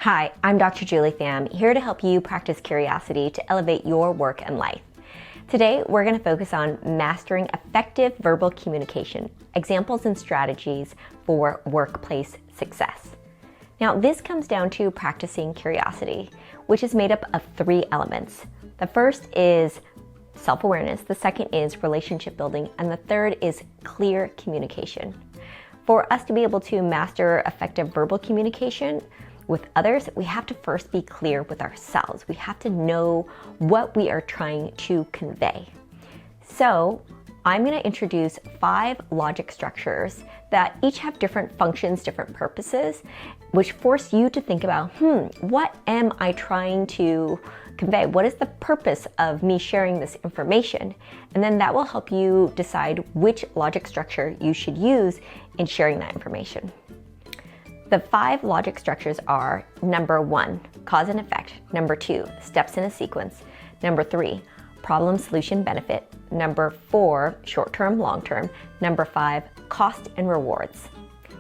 Hi, I'm Dr. Julie Pham, here to help you practice curiosity to elevate your work and life. Today, we're going to focus on mastering effective verbal communication, examples and strategies for workplace success. Now, this comes down to practicing curiosity, which is made up of three elements. The first is self-awareness, the second is relationship building, and the third is clear communication. For us to be able to master effective verbal communication with others, we have to first be clear with ourselves. We have to know what we are trying to convey. So I'm going to introduce 5 logic structures that each have different functions, different purposes, which force you to think about, what am I trying to convey? What is the purpose of me sharing this information? And then that will help you decide which logic structure you should use in sharing that information. The 5 logic structures are: number 1, cause and effect; number 2, steps in a sequence; number 3, problem, solution, benefit; number 4, short-term, long-term; number 5, cost and rewards.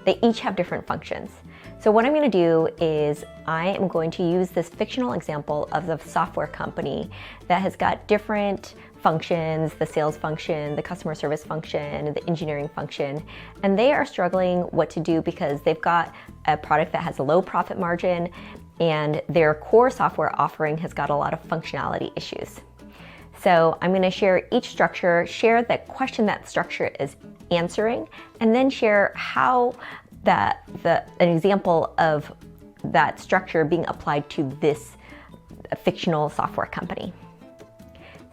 They each have different functions. So what I'm going to do is I am going to use this fictional example of the software company that has got different functions: the sales function, the customer service function, the engineering function, and they are struggling what to do because they've got a product that has a low profit margin and their core software offering has got a lot of functionality issues. So I'm going to share each structure, share the question that structure is answering, and then share how an example of that structure being applied to this fictional software company.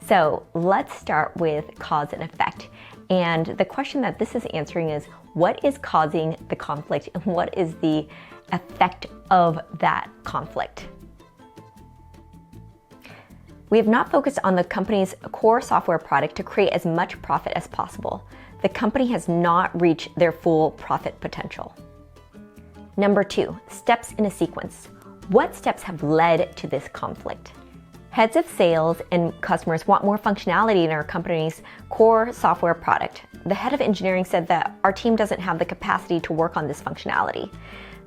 So let's start with cause and effect. And the question that this is answering is, what is causing the conflict and what is the effect of that conflict? We have not focused on the company's core software product to create as much profit as possible. The company has not reached their full profit potential. Number 2, steps in a sequence. What steps have led to this conflict? Heads of sales and customers want more functionality in our company's core software product. The head of engineering said that our team doesn't have the capacity to work on this functionality.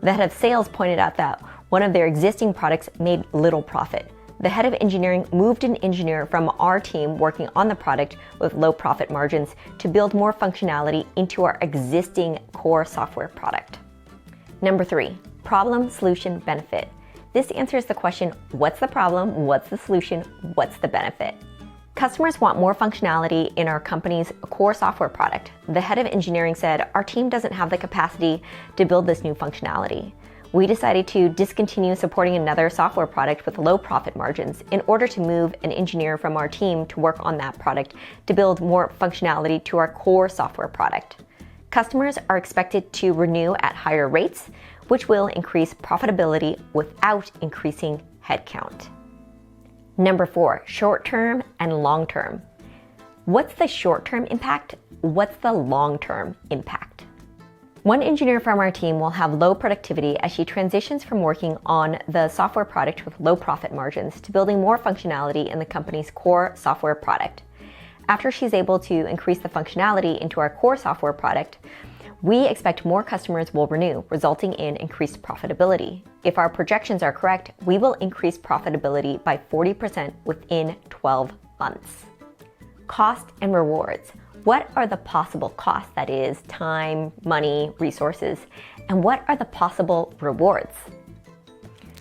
The head of sales pointed out that one of their existing products made little profit. The head of engineering moved an engineer from our team working on the product with low profit margins to build more functionality into our existing core software product. Number 3, problem, solution, benefit. This answers the question, what's the problem, what's the solution, what's the benefit? Customers want more functionality in our company's core software product. The head of engineering said, our team doesn't have the capacity to build this new functionality. We decided to discontinue supporting another software product with low profit margins in order to move an engineer from our team to work on that product to build more functionality to our core software product. Customers are expected to renew at higher rates, which will increase profitability without increasing headcount. Number 4, short-term and long-term. What's the short-term impact? What's the long-term impact? One engineer from our team will have low productivity as she transitions from working on the software product with low profit margins to building more functionality in the company's core software product. After she's able to increase the functionality into our core software product, we expect more customers will renew, resulting in increased profitability. If our projections are correct, we will increase profitability by 40% within 12 months. Cost and rewards. What are the possible costs, that is, time, money, resources, and what are the possible rewards?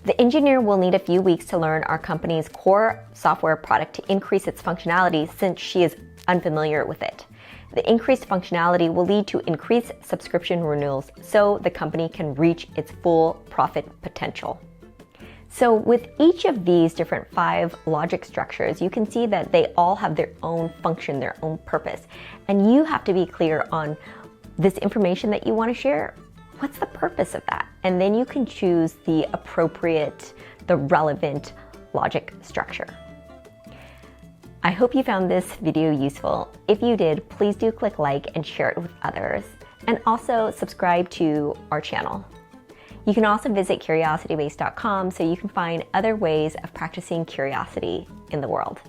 The engineer will need a few weeks to learn our company's core software product to increase its functionality since she is unfamiliar with it. The increased functionality will lead to increased subscription renewals so the company can reach its full profit potential. So with each of these different 5 logic structures, you can see that they all have their own function, their own purpose. And you have to be clear on this information that you want to share. What's the purpose of that? And then you can choose the appropriate, the relevant logic structure. I hope you found this video useful. If you did, please do click like and share it with others. And also subscribe to our channel. You can also visit curiositybase.com so you can find other ways of practicing curiosity in the world.